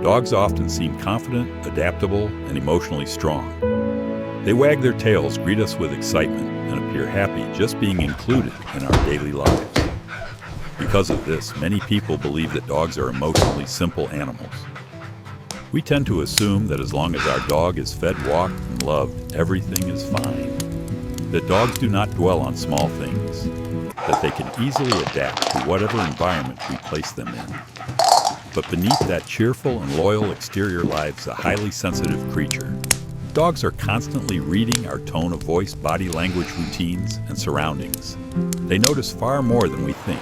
Dogs often seem confident, adaptable, and emotionally strong. They wag their tails, greet us with excitement, and appear happy just being included in our daily lives. Because of this, many people believe that dogs are emotionally simple animals. We tend to assume that as long as our dog is fed, walked, and loved, everything is fine. That dogs do not dwell on small things, that they can easily adapt to whatever environment we place them in. But beneath that cheerful and loyal exterior lies a highly sensitive creature. Dogs are constantly reading our tone of voice, body language routines, and surroundings. They notice far more than we think,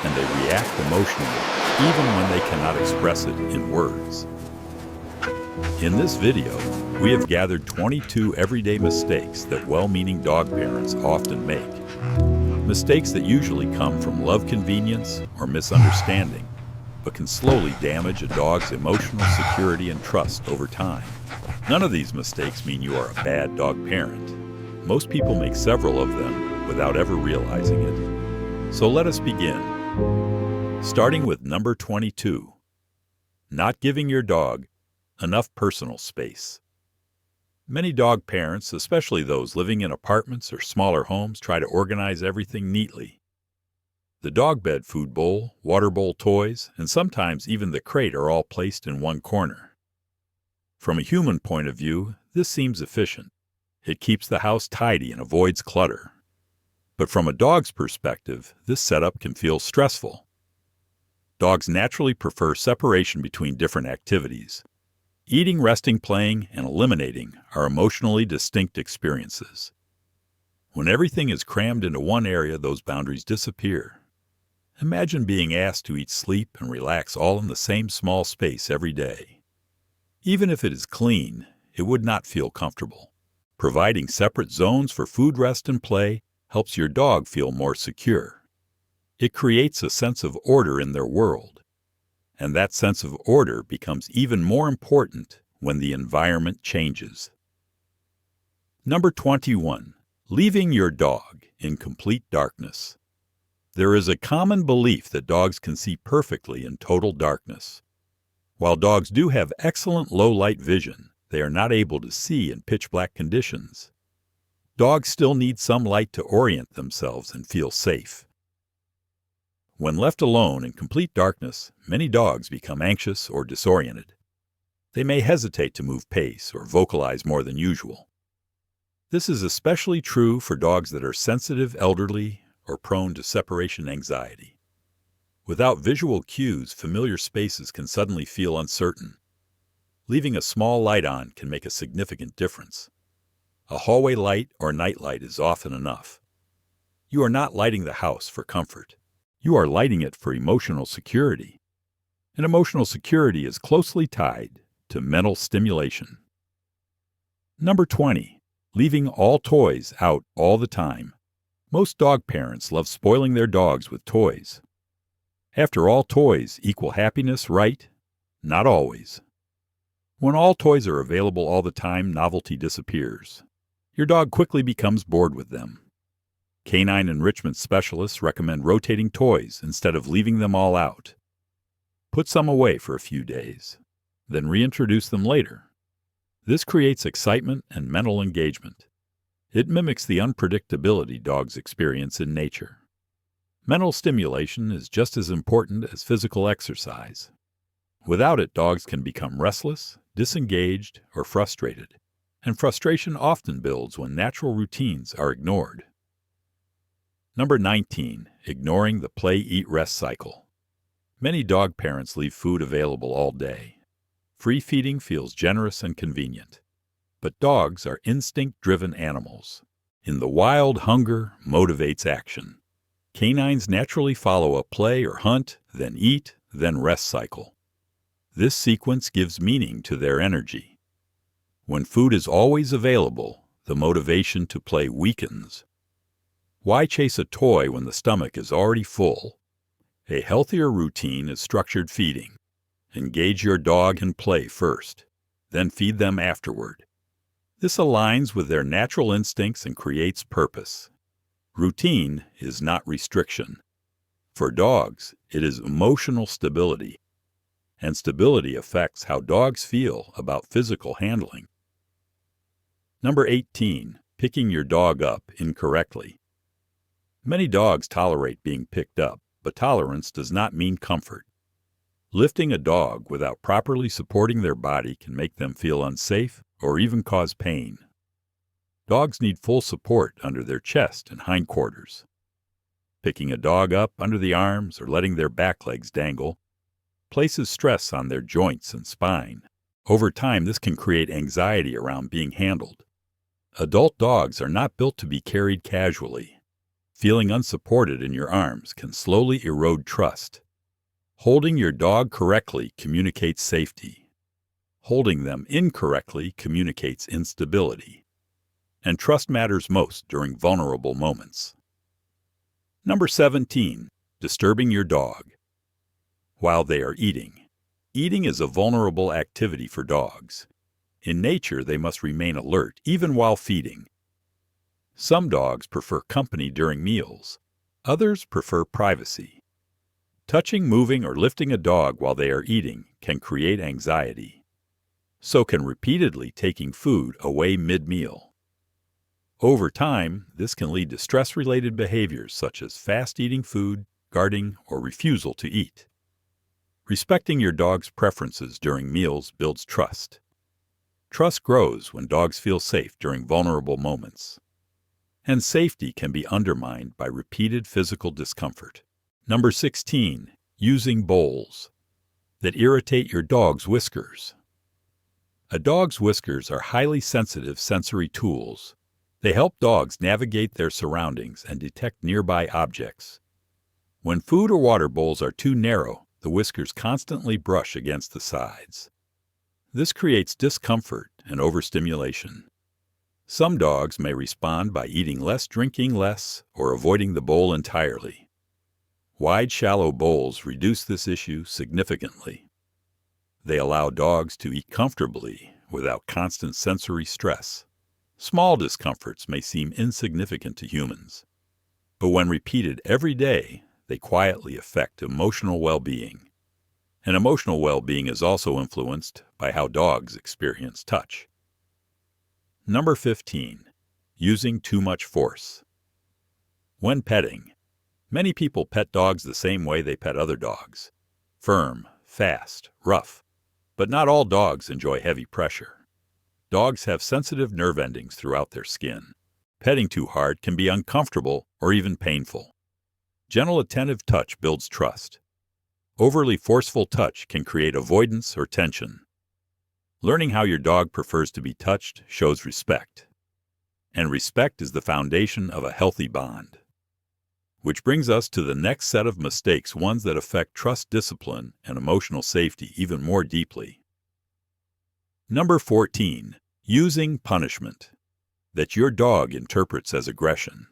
and they react emotionally, even when they cannot express it in words. In this video, we have gathered 22 everyday mistakes that well-meaning dog parents often make. Mistakes that usually come from love, convenience, or misunderstanding, but can slowly damage a dog's emotional security and trust over time. None of these mistakes mean you are a bad dog parent. Most people make several of them without ever realizing it. So let us begin. Starting with number 22. Not giving your dog enough personal space. Many dog parents, especially those living in apartments or smaller homes, try to organize everything neatly. The dog bed, food bowl, water bowl, toys, and sometimes even the crate are all placed in one corner. From a human point of view, this seems efficient. It keeps the house tidy and avoids clutter. But from a dog's perspective, this setup can feel stressful. Dogs naturally prefer separation between different activities. Eating, resting, playing, and eliminating are emotionally distinct experiences. When everything is crammed into one area, those boundaries disappear. Imagine being asked to eat, sleep, and relax all in the same small space every day. Even if it is clean, it would not feel comfortable. Providing separate zones for food, rest, and play helps your dog feel more secure. It creates a sense of order in their world. And that sense of order becomes even more important when the environment changes. Number 21. Leaving your dog in complete darkness. There is a common belief that dogs can see perfectly in total darkness. While dogs do have excellent low-light vision, they are not able to see in pitch-black conditions. Dogs still need some light to orient themselves and feel safe. When left alone in complete darkness, many dogs become anxious or disoriented. They may hesitate to move pace or vocalize more than usual. This is especially true for dogs that are sensitive, elderly, or prone to separation anxiety. Without visual cues, familiar spaces can suddenly feel uncertain. Leaving a small light on can make a significant difference. A hallway light or night light is often enough. You are not lighting the house for comfort. You are lighting it for emotional security. And emotional security is closely tied to mental stimulation. Number 20. Leaving all toys out all the time. Most dog parents love spoiling their dogs with toys. After all, toys equal happiness, right? Not always. When all toys are available all the time, novelty disappears. Your dog quickly becomes bored with them. Canine enrichment specialists recommend rotating toys instead of leaving them all out. Put some away for a few days, then reintroduce them later. This creates excitement and mental engagement. It mimics the unpredictability dogs experience in nature. Mental stimulation is just as important as physical exercise. Without it, dogs can become restless, disengaged, or frustrated, and frustration often builds when natural routines are ignored. Number 19. Ignoring the play, eat, rest cycle. Many dog parents leave food available all day. Free feeding feels generous and convenient. But dogs are instinct-driven animals. In the wild, hunger motivates action. Canines naturally follow a play or hunt, then eat, then rest cycle. This sequence gives meaning to their energy. When food is always available, the motivation to play weakens. Why chase a toy when the stomach is already full? A healthier routine is structured feeding. Engage your dog in play first, then feed them afterward. This aligns with their natural instincts and creates purpose. Routine is not restriction. For dogs, it is emotional stability. and stability affects how dogs feel about physical handling. Number 18. Picking your dog up incorrectly. Many dogs tolerate being picked up, but tolerance does not mean comfort. Lifting a dog without properly supporting their body can make them feel unsafe or even cause pain. Dogs need full support under their chest and hindquarters. Picking a dog up under the arms or letting their back legs dangle places stress on their joints and spine. Over time, this can create anxiety around being handled. Adult dogs are not built to be carried casually. Feeling unsupported in your arms can slowly erode trust. Holding your dog correctly communicates safety. Holding them incorrectly communicates instability. And trust matters most during vulnerable moments. Number 17. Disturbing your dog while they are eating. Eating is a vulnerable activity for dogs. In nature, they must remain alert even while feeding. Some dogs prefer company during meals. Others prefer privacy. Touching, moving, or lifting a dog while they are eating can create anxiety. So can repeatedly taking food away mid-meal. Over time, this can lead to stress-related behaviors such as fast eating food, guarding, or refusal to eat. Respecting your dog's preferences during meals builds trust. Trust grows when dogs feel safe during vulnerable moments. And safety can be undermined by repeated physical discomfort. Number 16. Using bowls that irritate your dog's whiskers. A dog's whiskers are highly sensitive sensory tools. They help dogs navigate their surroundings and detect nearby objects. When food or water bowls are too narrow, the whiskers constantly brush against the sides. This creates discomfort and overstimulation. Some dogs may respond by eating less, drinking less, or avoiding the bowl entirely. Wide, shallow bowls reduce this issue significantly. They allow dogs to eat comfortably without constant sensory stress. Small discomforts may seem insignificant to humans, but when repeated every day, they quietly affect emotional well-being. And emotional well-being is also influenced by how dogs experience touch. Number 15. Using too much force. When petting, many people pet dogs the same way they pet other dogs. Firm, fast, rough. But not all dogs enjoy heavy pressure. Dogs have sensitive nerve endings throughout their skin. Petting too hard can be uncomfortable or even painful. Gentle, attentive touch builds trust. Overly forceful touch can create avoidance or tension. Learning how your dog prefers to be touched shows respect. And respect is the foundation of a healthy bond. Which brings us to the next set of mistakes, ones that affect trust, discipline, and emotional safety even more deeply. Number 14. Using punishment that your dog interprets as aggression.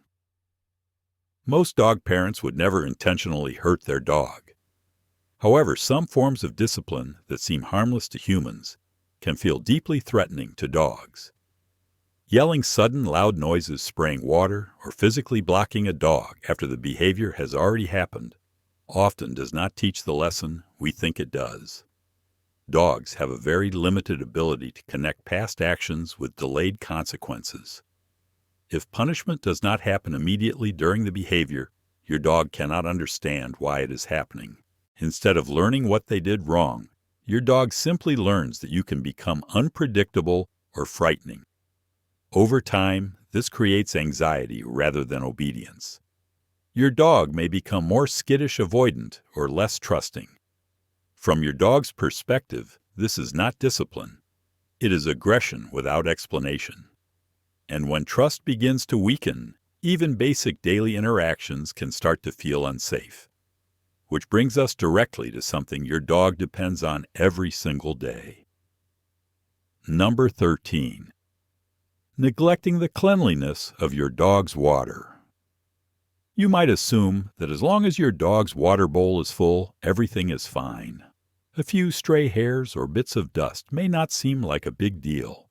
Most dog parents would never intentionally hurt their dog. However, some forms of discipline that seem harmless to humans can feel deeply threatening to dogs. Yelling sudden, loud noises, spraying water, or physically blocking a dog after the behavior has already happened often does not teach the lesson we think it does. Dogs have a very limited ability to connect past actions with delayed consequences. If punishment does not happen immediately during the behavior, your dog cannot understand why it is happening. Instead of learning what they did wrong, your dog simply learns that you can become unpredictable or frightening. Over time, this creates anxiety rather than obedience. Your dog may become more skittish, avoidant, or less trusting. From your dog's perspective, this is not discipline. It is aggression without explanation. And when trust begins to weaken, even basic daily interactions can start to feel unsafe. Which brings us directly to something your dog depends on every single day. Number 13. Neglecting the cleanliness of your dog's water. You might assume that as long as your dog's water bowl is full, everything is fine. A few stray hairs or bits of dust may not seem like a big deal.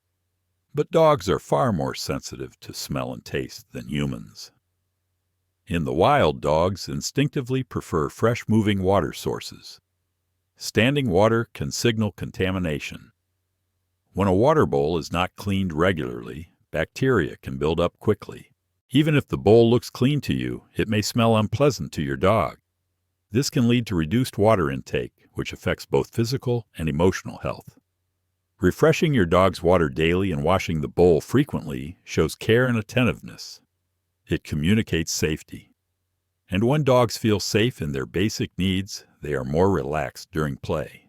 But dogs are far more sensitive to smell and taste than humans. In the wild, dogs instinctively prefer fresh-moving water sources. Standing water can signal contamination. When a water bowl is not cleaned regularly, bacteria can build up quickly. Even if the bowl looks clean to you, it may smell unpleasant to your dog. This can lead to reduced water intake, which affects both physical and emotional health. Refreshing your dog's water daily and washing the bowl frequently shows care and attentiveness. It communicates safety. And when dogs feel safe in their basic needs, they are more relaxed during play.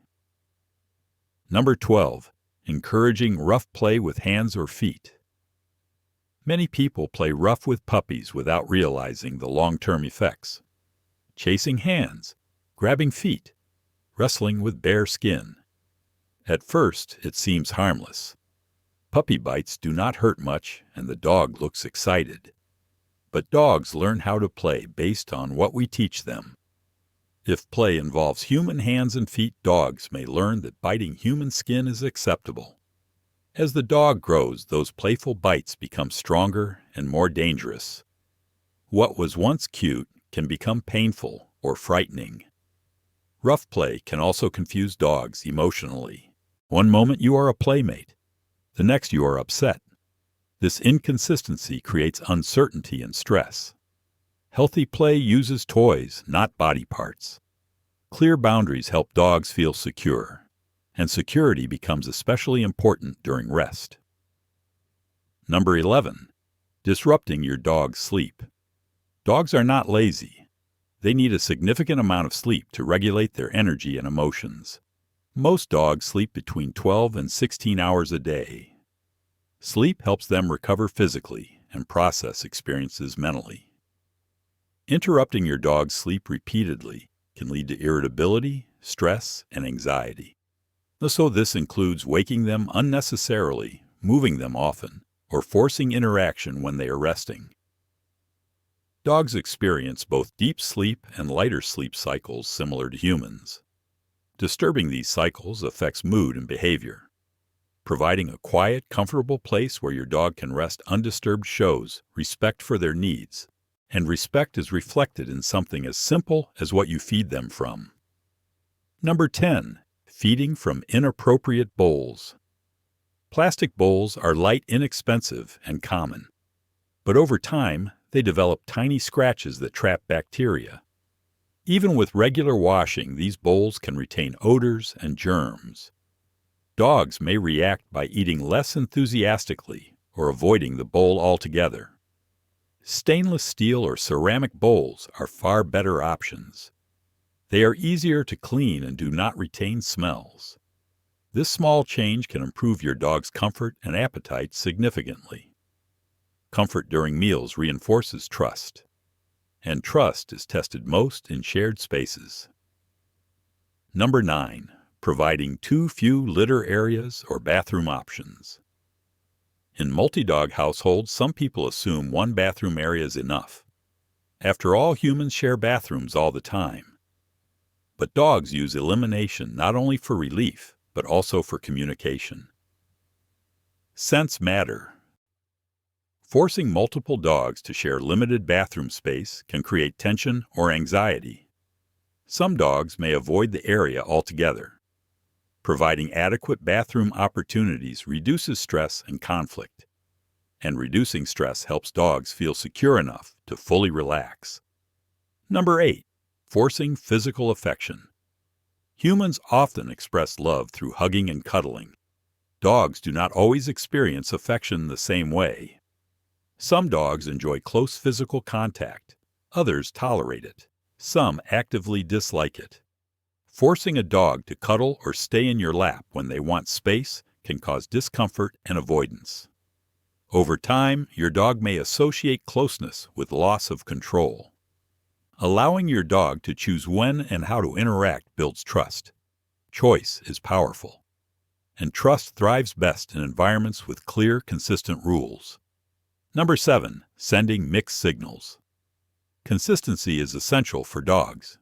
Number 12. Encouraging rough play with hands or feet. Many people play rough with puppies without realizing the long-term effects. Chasing hands, grabbing feet, wrestling with bare skin. At first, it seems harmless. Puppy bites do not hurt much, and the dog looks excited. But dogs learn how to play based on what we teach them. If play involves human hands and feet, dogs may learn that biting human skin is acceptable. As the dog grows, those playful bites become stronger and more dangerous. What was once cute can become painful or frightening. Rough play can also confuse dogs emotionally. One moment you are a playmate, the next you are upset. This inconsistency creates uncertainty and stress. Healthy play uses toys, not body parts. Clear boundaries help dogs feel secure, and security becomes especially important during rest. Number 11. Disrupting your dog's sleep. Dogs are not lazy. They need a significant amount of sleep to regulate their energy and emotions. Most dogs sleep between 12 and 16 hours a day. Sleep helps them recover physically and process experiences mentally. Interrupting your dog's sleep repeatedly can lead to irritability, stress, and anxiety. So this includes waking them unnecessarily, moving them often, or forcing interaction when they are resting. Dogs experience both deep sleep and lighter sleep cycles similar to humans. Disturbing these cycles affects mood and behavior. Providing a quiet, comfortable place where your dog can rest undisturbed shows respect for their needs, and respect is reflected in something as simple as what you feed them from. Number 10. Feeding from inappropriate bowls. Plastic bowls are light, inexpensive, and common. But over time, they develop tiny scratches that trap bacteria. Even with regular washing, these bowls can retain odors and germs. Dogs may react by eating less enthusiastically or avoiding the bowl altogether. Stainless steel or ceramic bowls are far better options. They are easier to clean and do not retain smells. This small change can improve your dog's comfort and appetite significantly. Comfort during meals reinforces trust, and trust is tested most in shared spaces. Number 9. Providing too few litter areas or bathroom options. In multi-dog households, some people assume one bathroom area is enough. After all, humans share bathrooms all the time. But dogs use elimination not only for relief, but also for communication. Scents matter. Forcing multiple dogs to share limited bathroom space can create tension or anxiety. Some dogs may avoid the area altogether. Providing adequate bathroom opportunities reduces stress and conflict. And reducing stress helps dogs feel secure enough to fully relax. Number 8. Forcing physical affection. Humans often express love through hugging and cuddling. Dogs do not always experience affection the same way. Some dogs enjoy close physical contact. Others tolerate it. Some actively dislike it. Forcing a dog to cuddle or stay in your lap when they want space can cause discomfort and avoidance. Over time, your dog may associate closeness with loss of control. Allowing your dog to choose when and how to interact builds trust. Choice is powerful. And trust thrives best in environments with clear, consistent rules. Number 7. Sending mixed signals. Consistency is essential for dogs.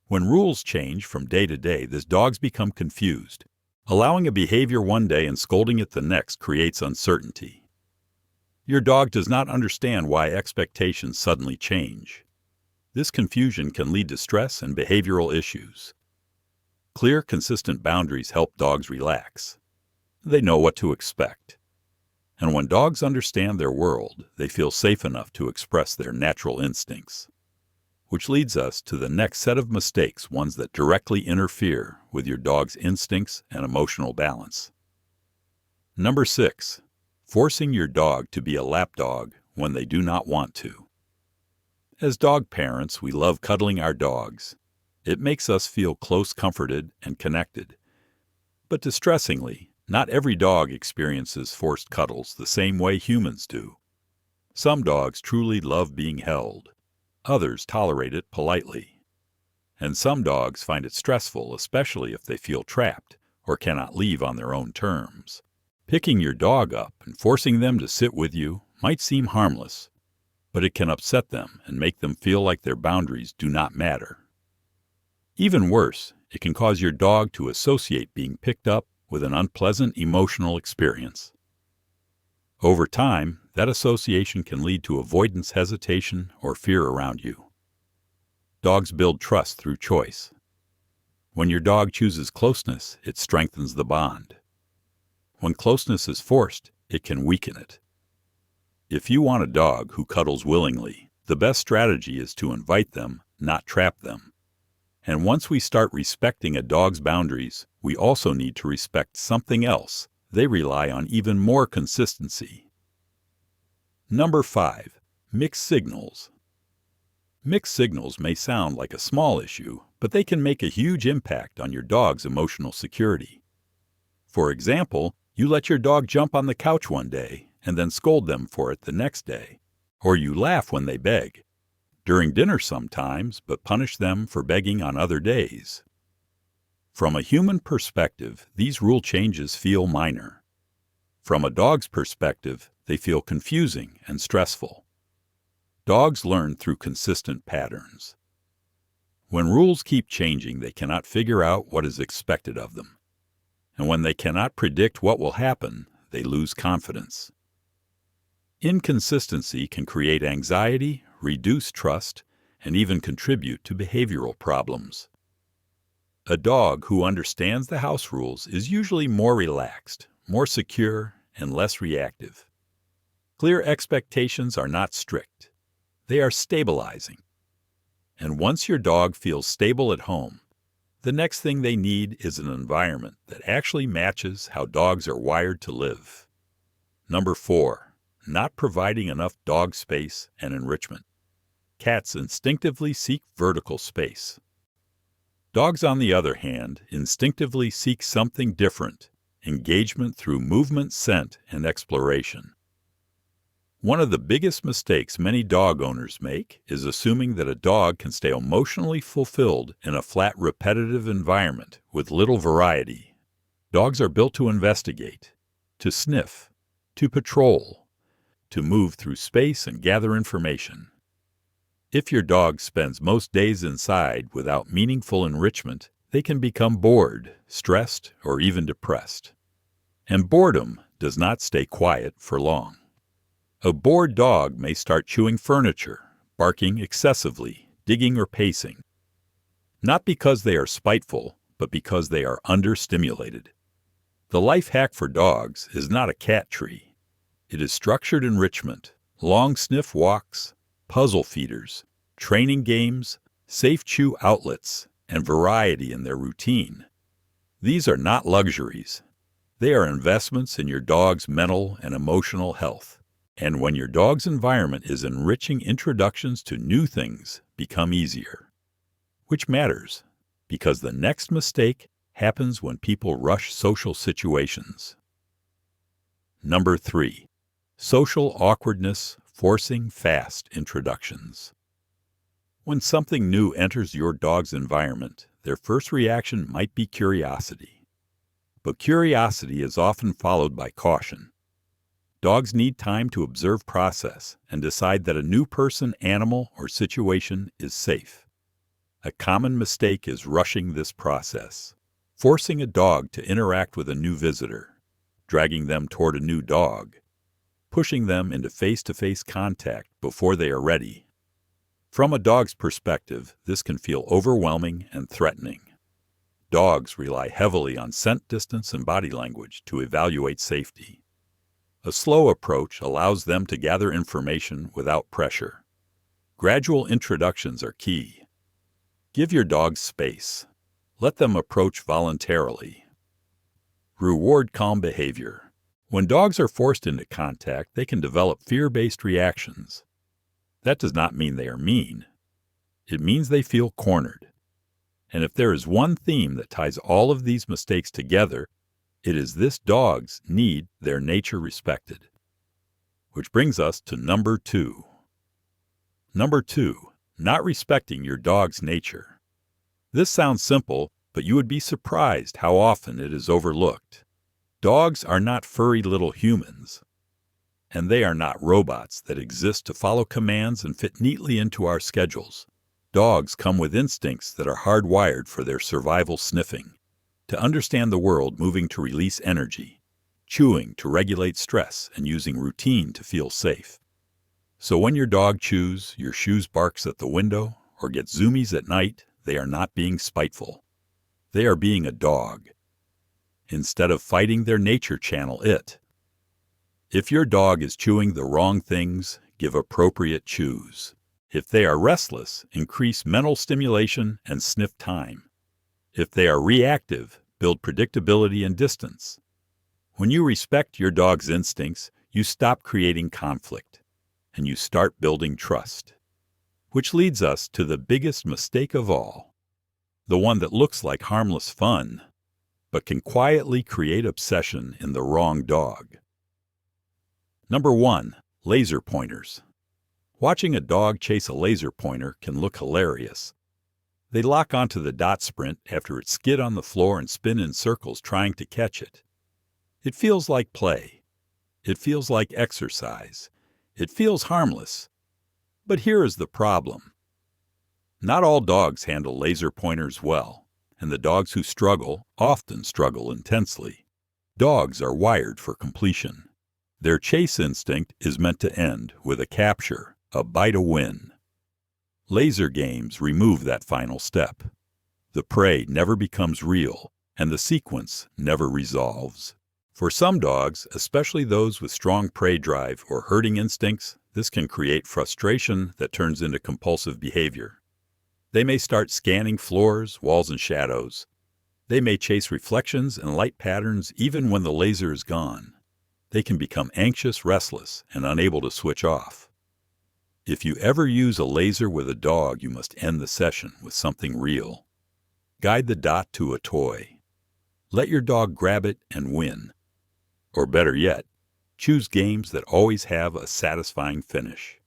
When rules change from day to day, dogs become confused. Allowing a behavior one day and scolding it the next creates uncertainty. Your dog does not understand why expectations suddenly change. This confusion can lead to stress and behavioral issues. Clear, consistent boundaries help dogs relax. They know what to expect. And when dogs understand their world, they feel safe enough to express their natural instincts. Which leads us to the next set of mistakes, ones that directly interfere with your dog's instincts and emotional balance. Number 6. Forcing your dog to be a lapdog when they do not want to. As dog parents, we love cuddling our dogs. It makes us feel close, comforted, and connected. But distressingly, not every dog experiences forced cuddles the same way humans do. Some dogs truly love being held. Others tolerate it politely. And some dogs find it stressful, especially if they feel trapped or cannot leave on their own terms. Picking your dog up and forcing them to sit with you might seem harmless, but it can upset them and make them feel like their boundaries do not matter. Even worse, it can cause your dog to associate being picked up with an unpleasant emotional experience. Over time, that association can lead to avoidance, hesitation, or fear around you. Dogs build trust through choice. When your dog chooses closeness, it strengthens the bond. When closeness is forced, it can weaken it. If you want a dog who cuddles willingly, the best strategy is to invite them, not trap them. And once we start respecting a dog's boundaries, we also need to respect something else. They rely on even more consistency. Number 5. Mixed signals. Mixed signals may sound like a small issue, but they can make a huge impact on your dog's emotional security. For example, you let your dog jump on the couch one day and then scold them for it the next day. Or you laugh when they beg. During dinner sometimes, but punish them for begging on other days. From a human perspective, these rule changes feel minor. From a dog's perspective, they feel confusing and stressful. Dogs learn through consistent patterns. When rules keep changing, they cannot figure out what is expected of them. And when they cannot predict what will happen, they lose confidence. Inconsistency can create anxiety, reduce trust, and even contribute to behavioral problems. A dog who understands the house rules is usually more relaxed, more secure, and less reactive. Clear expectations are not strict. They are stabilizing. And once your dog feels stable at home, the next thing they need is an environment that actually matches how dogs are wired to live. Number 4. Not providing enough dog space and enrichment. Cats instinctively seek vertical space. Dogs, on the other hand, instinctively seek something different, engagement through movement, scent, and exploration. One of the biggest mistakes many dog owners make is assuming that a dog can stay emotionally fulfilled in a flat, repetitive environment with little variety. Dogs are built to investigate, to sniff, to patrol, to move through space and gather information. If your dog spends most days inside without meaningful enrichment, they can become bored, stressed, or even depressed. And boredom does not stay quiet for long. A bored dog may start chewing furniture, barking excessively, digging or pacing. Not because they are spiteful, but because they are understimulated. The life hack for dogs is not a cat tree. It is structured enrichment, long sniff walks, puzzle feeders, training games, safe chew outlets, and variety in their routine. These are not luxuries. They are investments in your dog's mental and emotional health. And when your dog's environment is enriching, introductions to new things become easier. Which matters, because the next mistake happens when people rush social situations. Number 3. Social awkwardness, forcing fast introductions. When something new enters your dog's environment, their first reaction might be curiosity. But curiosity is often followed by caution. Dogs need time to observe process and decide that a new person, animal, or situation is safe. A common mistake is rushing this process, forcing a dog to interact with a new visitor, dragging them toward a new dog, pushing them into face-to-face contact before they are ready. From a dog's perspective, this can feel overwhelming and threatening. Dogs rely heavily on scent, distance, and body language to evaluate safety. A slow approach allows them to gather information without pressure. Gradual introductions are key. Give your dogs space. Let them approach voluntarily. Reward calm behavior. When dogs are forced into contact, they can develop fear-based reactions. That does not mean they are mean. It means they feel cornered. And if there is one theme that ties all of these mistakes together, it is this: dogs need their nature respected. Which brings us to number 2. Number 2, not respecting your dog's nature. This sounds simple, but you would be surprised how often it is overlooked. Dogs are not furry little humans, and they are not robots that exist to follow commands and fit neatly into our schedules. Dogs come with instincts that are hardwired for their survival: sniffing, to understand the world; moving to release energy; chewing to regulate stress; and using routine to feel safe. So when your dog chews, your shoes, barks at the window, or gets zoomies at night, they are not being spiteful. They are being a dog. Instead of fighting their nature, channel it. If your dog is chewing the wrong things, give appropriate chews. If they are restless, increase mental stimulation and sniff time. If they are reactive, build predictability and distance. When you respect your dog's instincts, you stop creating conflict, and you start building trust. Which leads us to the biggest mistake of all. The one that looks like harmless fun, but can quietly create obsession in the wrong dog. Number 1, laser pointers. Watching a dog chase a laser pointer can look hilarious. They lock onto the dot sprint after it skid on the floor and spin in circles trying to catch it. It feels like play. It feels like exercise. It feels harmless. But here is the problem. Not all dogs handle laser pointers well, and the dogs who struggle often struggle intensely. Dogs are wired for completion. Their chase instinct is meant to end with a capture, a bite, a win. Laser games remove that final step. The prey never becomes real, and the sequence never resolves. For some dogs, especially those with strong prey drive or herding instincts, this can create frustration that turns into compulsive behavior. They may start scanning floors, walls, and shadows. They may chase reflections and light patterns even when the laser is gone. They can become anxious, restless, and unable to switch off. If you ever use a laser with a dog, you must end the session with something real. Guide the dot to a toy. Let your dog grab it and win. Or better yet, choose games that always have a satisfying finish.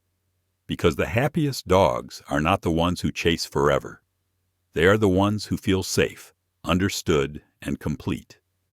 Because the happiest dogs are not the ones who chase forever. They are the ones who feel safe, understood, and complete.